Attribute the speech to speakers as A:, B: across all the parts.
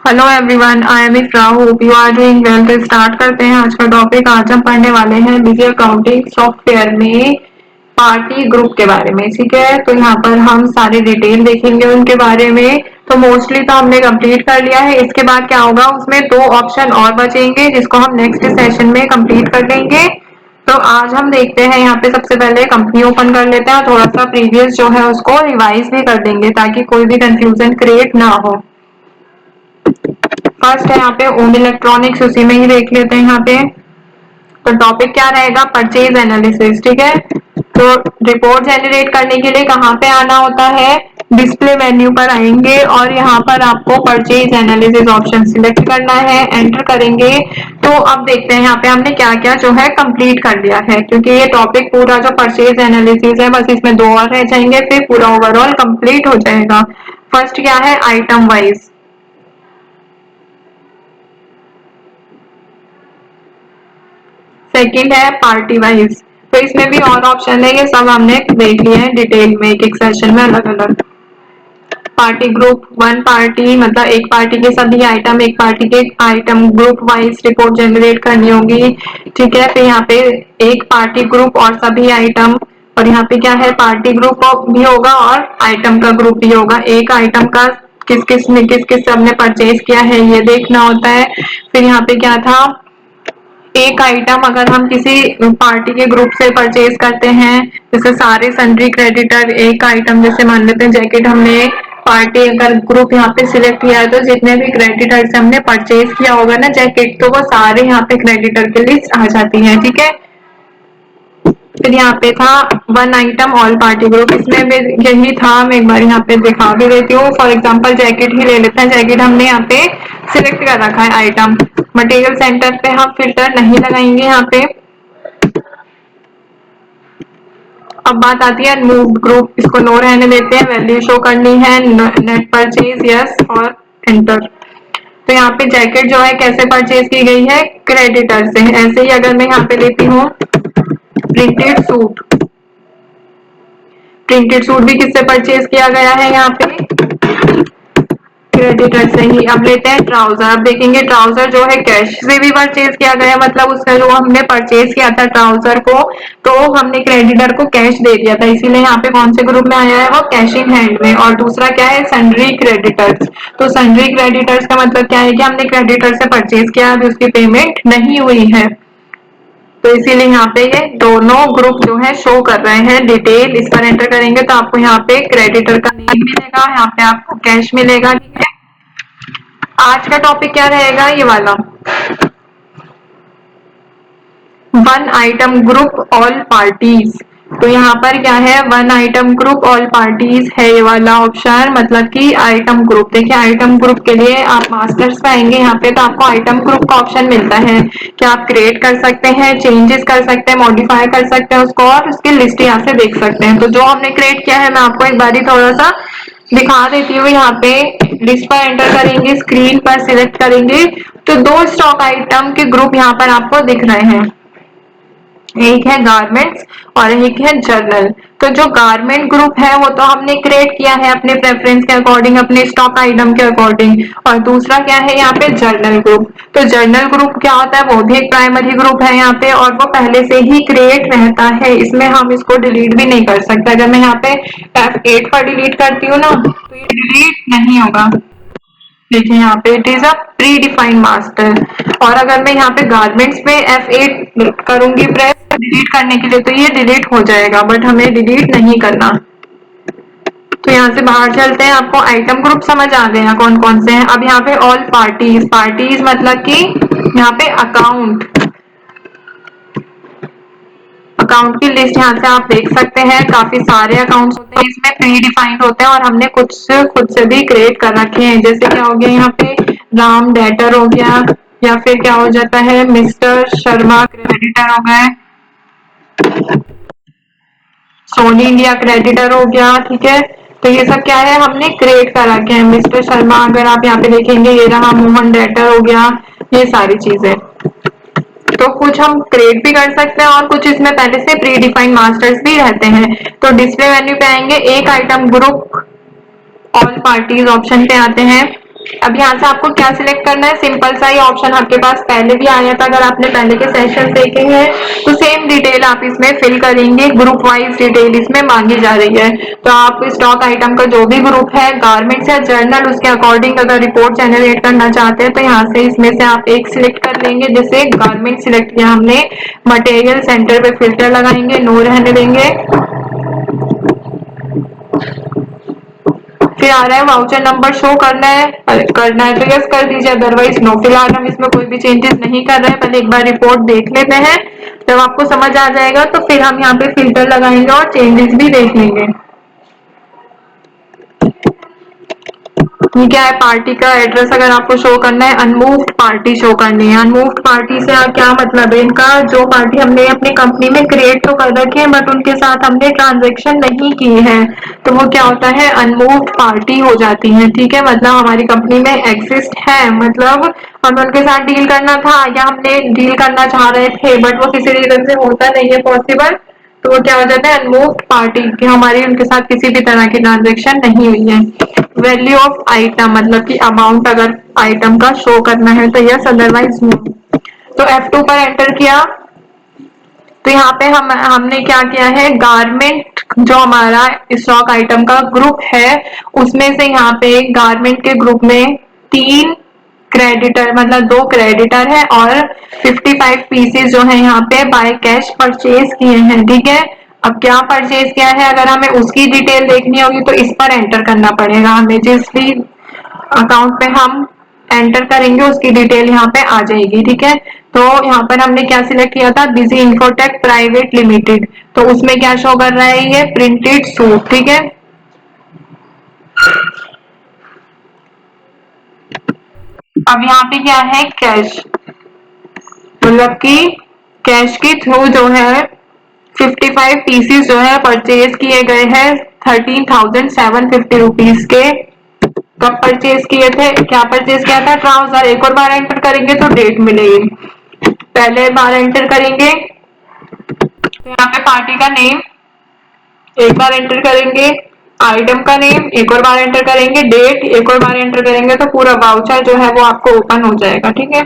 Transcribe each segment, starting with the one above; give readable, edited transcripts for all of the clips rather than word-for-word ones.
A: Hello everyone, I am Iqra, hope you are doing well. तो start करते हैं आज का टॉपिक। आज हम पढ़ने वाले हैं बिजी अकाउंटिंग सॉफ्टवेयर में पार्टी ग्रुप के बारे में। ठीक है, तो यहाँ पर हम सारे डिटेल देखेंगे उनके बारे में। तो मोस्टली तो हमने कंप्लीट कर लिया है। इसके बाद क्या होगा, उसमें दो ऑप्शन और बचेंगे जिसको हम नेक्स्ट सेशन में कंप्लीट कर लेंगे। तो आज हम देखते हैं, यहाँ पे सबसे पहले कंपनी ओपन कर लेते हैं और थोड़ा सा प्रीवियस जो है उसको रिवाइज भी कर देंगे ताकि कोई भी कंफ्यूजन क्रिएट ना हो। फर्स्ट है यहाँ पे ओम इलेक्ट्रॉनिक्स, उसी में ही देख लेते हैं यहाँ पे। तो टॉपिक क्या रहेगा, परचेज एनालिसिस। ठीक है, तो रिपोर्ट जनरेट करने के लिए कहाँ पे आना होता है, डिस्प्ले मेन्यू पर आएंगे और यहाँ पर आपको परचेज एनालिसिस ऑप्शन सिलेक्ट करना है, एंटर करेंगे। तो अब देखते हैं यहाँ पे हमने क्या क्या जो है कंप्लीट कर लिया है, क्योंकि ये टॉपिक पूरा जो परचेज एनालिसिस है बस इसमें दो और रह जाएंगे, फिर पूरा ओवरऑल कंप्लीट हो जाएगा। फर्स्ट क्या है, आइटम वाइज। सेकंड है पार्टी वाइज। तो इसमें भी और ऑप्शन है, ये सब हमने देख लिए हैं डिटेल में एक एक सेशन में अलग अलग। पार्टी ग्रुप, वन पार्टी मतलब एक पार्टी के सभी आइटम, एक पार्टी के item group wise report generate करनी होगी। ठीक है, फिर यहाँ पे एक पार्टी ग्रुप और सभी आइटम, और यहाँ पे क्या है, पार्टी ग्रुप भी होगा और आइटम का ग्रुप भी होगा। एक आइटम का किस किस ने किस किस सबने परचेज किया है ये देखना होता है। फिर यहाँ पे क्या था, एक आइटम अगर हम किसी पार्टी के ग्रुप से परचेज करते हैं, जैसे सारे सन्ड्री क्रेडिटर एक आइटम, जैसे मान लेते हैं जैकेट, हमने पार्टी अगर ग्रुप यहाँ पे सिलेक्ट किया है तो जितने भी क्रेडिटर से हमने परचेज किया होगा ना जैकेट, तो वो सारे यहाँ पे क्रेडिटर की लिस्ट आ जाती है। ठीक है, फिर यहाँ पे था one item all party group, इसमें भी यही था। मैं एक बार यहाँ पे दिखा भी देती हूँ। फॉर एग्जांपल जैकेट ही ले लेते हैं, जैकेट हमने यहाँ पे सिलेक्ट कर रखा है आइटम। मटेरियल सेंटर पे हम फिल्टर नहीं लगाएंगे यहाँ पे। अब बात आती है मूव ग्रुप, इसको नो रहने देते हैं, वैल्यू शो करनी है, नेट परचेज यस और एंटर। तो यहाँ पे जैकेट जो है कैसे परचेज की गई है, क्रेडिटर से। ऐसे ही अगर मैं यहाँ पे लेती हूँ प्रिंटेड सूट, प्रिंटेड सूट भी किससे परचेज किया गया है, यहाँ पे क्रेडिटर से ही। अब लेते हैं ट्राउजर। अब देखेंगे ट्राउजर जो है कैश से भी परचेज किया गया, मतलब उसका जो हमने परचेज किया था ट्राउजर को, तो हमने क्रेडिटर को कैश दे दिया था, इसीलिए यहाँ पे कौन से ग्रुप में आया है, वो कैशिंग हैंड में। और दूसरा क्या है, सन्ड्री क्रेडिटर्स। तो सन्ड्री क्रेडिटर्स का मतलब क्या है कि हमने क्रेडिटर से परचेज किया, अभी उसकी पेमेंट नहीं हुई है, तो इसीलिए यहाँ पे ये दोनों ग्रुप जो है शो कर रहे हैं। डिटेल इस पर एंटर करेंगे तो आपको यहाँ पे क्रेडिटर का नेम मिलेगा, यहाँ पे आपको कैश मिलेगा। ठीक है, आज का टॉपिक क्या रहेगा, ये वाला one item group all parties. तो यहाँ पर क्या है, one item group all parties है ये वाला ऑप्शन, मतलब कि आइटम ग्रुप। देखिए आइटम ग्रुप के लिए आप मास्टर्स पे आएंगे यहाँ पे, तो आपको आइटम ग्रुप का ऑप्शन मिलता है कि आप क्रिएट कर सकते हैं, चेंजेस कर सकते हैं, मॉडिफाई कर सकते हैं उसको, और उसकी लिस्ट यहाँ से देख सकते हैं। तो जो हमने क्रिएट किया है मैं आपको एक बार थोड़ा सा दिखा देती हूँ। यहाँ पे लिस्ट पर एंटर करेंगे, स्क्रीन पर सिलेक्ट करेंगे, तो दो स्टॉक आइटम के ग्रुप यहाँ पर आपको दिख रहे हैं, एक है गारमेंट्स और एक है जर्नल। तो जो गारमेंट ग्रुप है वो तो हमने क्रिएट किया है अपने प्रेफरेंस के अकॉर्डिंग, अपने स्टॉक आइटम के अकॉर्डिंग। और दूसरा क्या है यहाँ पे, जर्नल ग्रुप। तो जर्नल ग्रुप क्या होता है, वो भी एक प्राइमरी ग्रुप है यहाँ पे, और वो पहले से ही क्रिएट रहता है, इसमें हम इसको डिलीट भी नहीं कर सकते। अगर मैं यहाँ पे F8 पर डिलीट करती हूँ ना तो ये डिलीट नहीं होगा। देखिए यहाँ पे it is a pre defined master. और अगर मैं यहाँ पे गारमेंट्स पे F8 करूंगी प्रेस डिलीट करने के लिए, तो ये डिलीट हो जाएगा, बट हमें डिलीट नहीं करना। तो यहाँ से बाहर चलते हैं, आपको आइटम ग्रुप समझ आ गए हैं कौन कौन से हैं। अब यहाँ पे ऑल पार्टीज, पार्टीज मतलब कि यहाँ पे अकाउंट, अकाउंट की लिस्ट यहाँ से आप देख सकते हैं। काफी सारे अकाउंट्स होते हैं इसमें, प्री डिफाइंड होते हैं, और हमने कुछ खुद से भी क्रिएट कर रखे हैं। जैसे क्या हो गया यहाँ पे, राम डेटर हो गया, या फिर क्या हो जाता है, मिस्टर शर्मा क्रेडिटर हो गए, सोनी इंडिया क्रेडिटर हो गया। ठीक है, तो ये सब क्या है, हमने क्रिएट कर रखे हैं। मिस्टर शर्मा अगर आप यहाँ पे देखेंगे, ये रहा, मोहन डेटर हो गया, ये सारी चीजें। तो कुछ हम क्रिएट भी कर सकते हैं और कुछ इसमें पहले से प्री डिफाइंड मास्टर्स भी रहते हैं। तो डिस्प्ले मेन्यू पे आएंगे, एक item group all parties option पे आते हैं, अब यहाँ से आपको क्या सिलेक्ट करना है, सिंपल सा ही ऑप्शन आपके पास पहले भी आया था, अगर आपने पहले के सेशन देखे हैं तो सेम डिटेल आप इसमें फिल करेंगे, ग्रुप वाइज डिटेल इसमें मांगी जा रही है। तो आप स्टॉक आइटम का जो भी ग्रुप है, गारमेंट्स या जर्नल, उसके अकॉर्डिंग अगर रिपोर्ट जनरेट करना चाहते हैं तो यहाँ से इसमें से आप एक सिलेक्ट कर लेंगे। जैसे गारमेंट सिलेक्ट किया हमने, मटेरियल सेंटर पे फिल्टर लगाएंगे, नो रहने देंगे। फिर आ रहा है वाउचर नंबर शो करना है, तो यस कर दीजिए, अदरवाइज नो। फिलहाल हम इसमें कोई भी चेंजेस नहीं कर रहे हैं, पहले एक बार रिपोर्ट देख लेते हैं, जब आपको समझ आ जाएगा तो फिर हम यहाँ पे फिल्टर लगाएंगे और चेंजेस भी देख लेंगे। ये क्या है, पार्टी का एड्रेस अगर आपको शो करना है, अनमूव्ड पार्टी शो करनी है। अनमूव्ड पार्टी से क्या मतलब है इनका, जो पार्टी हमने अपनी कंपनी में क्रिएट तो कर रखी है बट उनके साथ हमने ट्रांजेक्शन नहीं की है, तो वो क्या होता है, अनमूव्ड पार्टी हो जाती है। ठीक है, मतलब हमारी कंपनी में एग्जिस्ट है, मतलब हमें उनके साथ डील करना था या हमने डील करना चाह रहे थे बट वो किसी रीजन से होता नहीं है पॉसिबल, तो वो क्या हो जाता है, अनमूव्ड पार्टी, कि हमारी उनके साथ किसी भी तरह की ट्रांजेक्शन नहीं हुई है। वैल्यू ऑफ आइटम मतलब कि अमाउंट अगर आइटम का शो करना है तो यस, अदरवाइज नो। तो F2 पर एंटर किया, तो यहाँ पे हमने क्या किया है, गारमेंट जो हमारा स्टॉक आइटम का ग्रुप है उसमें से यहाँ पे गारमेंट के ग्रुप में 3 क्रेडिटर मतलब 2 क्रेडिटर है और 55 पीसेस जो है यहाँ पे बाय कैश परचेज किए हैं। ठीक है, अब क्या परचेज किया है, अगर हमें उसकी डिटेल देखनी होगी तो इस पर एंटर करना पड़ेगा हमें, जिस भी अकाउंट पे हम एंटर करेंगे उसकी डिटेल यहाँ पे आ जाएगी। ठीक है, तो यहाँ पर हमने क्या सिलेक्ट किया था, बिजी इन्फोटेक प्राइवेट लिमिटेड, तो उसमें क्या शो कर रहा है, ये प्रिंटेड सूट। ठीक है, अब यहाँ पे क्या है, कैश, मतलब कि कैश के थ्रू जो है 55 पीसीस जो है परचेज किए गए हैं 13,750 रुपीज के। कब परचेज किए थे, क्या परचेज किया था, ट्राउजर। एक और बार एंटर करेंगे तो डेट मिलेगी, पहले बार एंटर करेंगे तो यहाँ पे पार्टी का नेम एक बार एंटर करेंगे, आइटम का नेम एक और बार एंटर करेंगे, डेट एक और बार एंटर करेंगे, तो पूरा वाउचर जो है वो आपको ओपन हो जाएगा। ठीक है,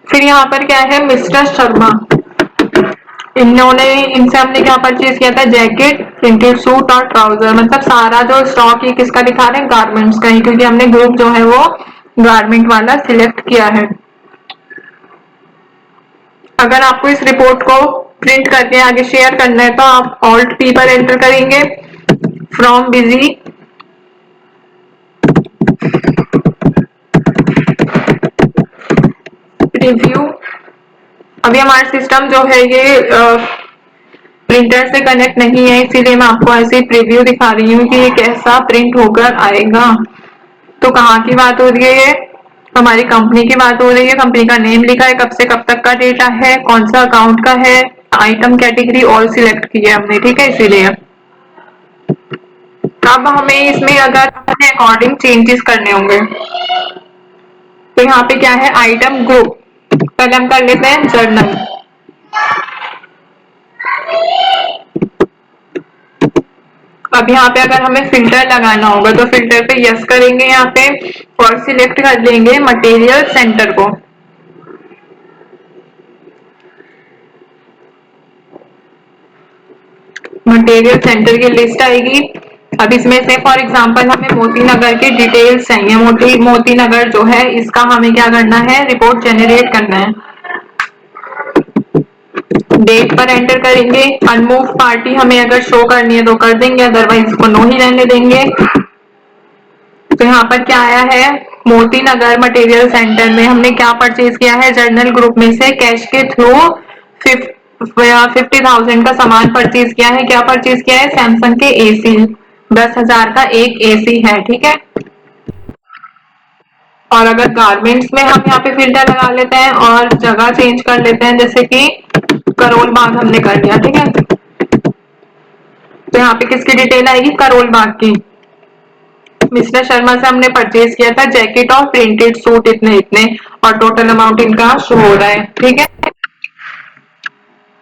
A: फिर यहाँ पर क्या है, मिस्टर शर्मा, इनसे हमने क्या परचेज किया था, जैकेट, प्रिंटेड सूट और ट्राउजर, मतलब सारा जो स्टॉक ही किसका दिखा रहे हैं, गारमेंट्स का ही, क्योंकि हमने ग्रुप जो है वो गारमेंट वाला सिलेक्ट किया है। अगर आपको इस रिपोर्ट को प्रिंट करके आगे शेयर करना है तो आप ऑल्ट पी पर एंटर करेंगे, फ्रॉम बिजी रिव्यू। अभी हमारा सिस्टम जो है ये प्रिंटर से कनेक्ट नहीं है, इसीलिए मैं आपको ऐसे प्रीव्यू दिखा रही हूँ कि ये कैसा प्रिंट होकर आएगा। तो कहाँ की बात हो रही है, ये हमारी कंपनी की बात हो रही है, कंपनी का नेम लिखा है, कब से कब तक का डेटा है, कौन सा अकाउंट का है, आइटम कैटेगरी ऑल सिलेक्ट की है हमने। ठीक है, इसीलिए अब हमें इसमें अगर अपने अकॉर्डिंग चेंजेस करने होंगे तो यहाँ पे क्या है, आइटम ग्रुप, पहले हम कर लेते हैं जर्नल। अब यहाँ पे अगर हमें फिल्टर लगाना होगा तो फिल्टर पे यस करेंगे यहाँ पे और सिलेक्ट कर लेंगे मटेरियल सेंटर को। मटेरियल सेंटर की लिस्ट आएगी। अब इसमें से फॉर एग्जांपल हमें मोती नगर की डिटेल्स चाहिए, मोती नगर जो है इसका हमें क्या करना है, रिपोर्ट जनरेट करना है। डेट पर एंटर करेंगे, अनमूव पार्टी हमें अगर शो करनी है तो कर देंगे, अदरवाइज इसको नो ही रहने देंगे। तो यहाँ पर क्या आया है, मोती नगर मटेरियल सेंटर में हमने क्या परचेज किया है, जर्नल ग्रुप में से कैश के थ्रू 50,000 का सामान परचेज किया है। क्या परचेज किया है, सैमसंग के एसी, 10,000 का एक एसी है। ठीक है, और अगर गारमेंट्स में हम यहाँ पे फिल्टर लगा लेते हैं और जगह चेंज कर लेते हैं, जैसे कि करोल बाग हमने कर लिया। ठीक है, तो यहाँ पे किसकी डिटेल आएगी, करोल बाग की। मिस्टर शर्मा से हमने परचेज किया था जैकेट और प्रिंटेड सूट इतने इतने, और टोटल अमाउंट इनका शो हो रहा है। ठीक है,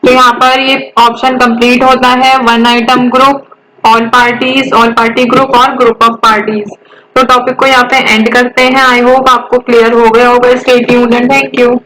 A: तो यहाँ पर ये ऑप्शन कंप्लीट होता है, one item group, all parties, all party group और ग्रुप ऑफ पार्टीज। तो टॉपिक को यहाँ पे एंड करते हैं। आई होप आपको क्लियर हो गया होगा। Stay tuned and thank you.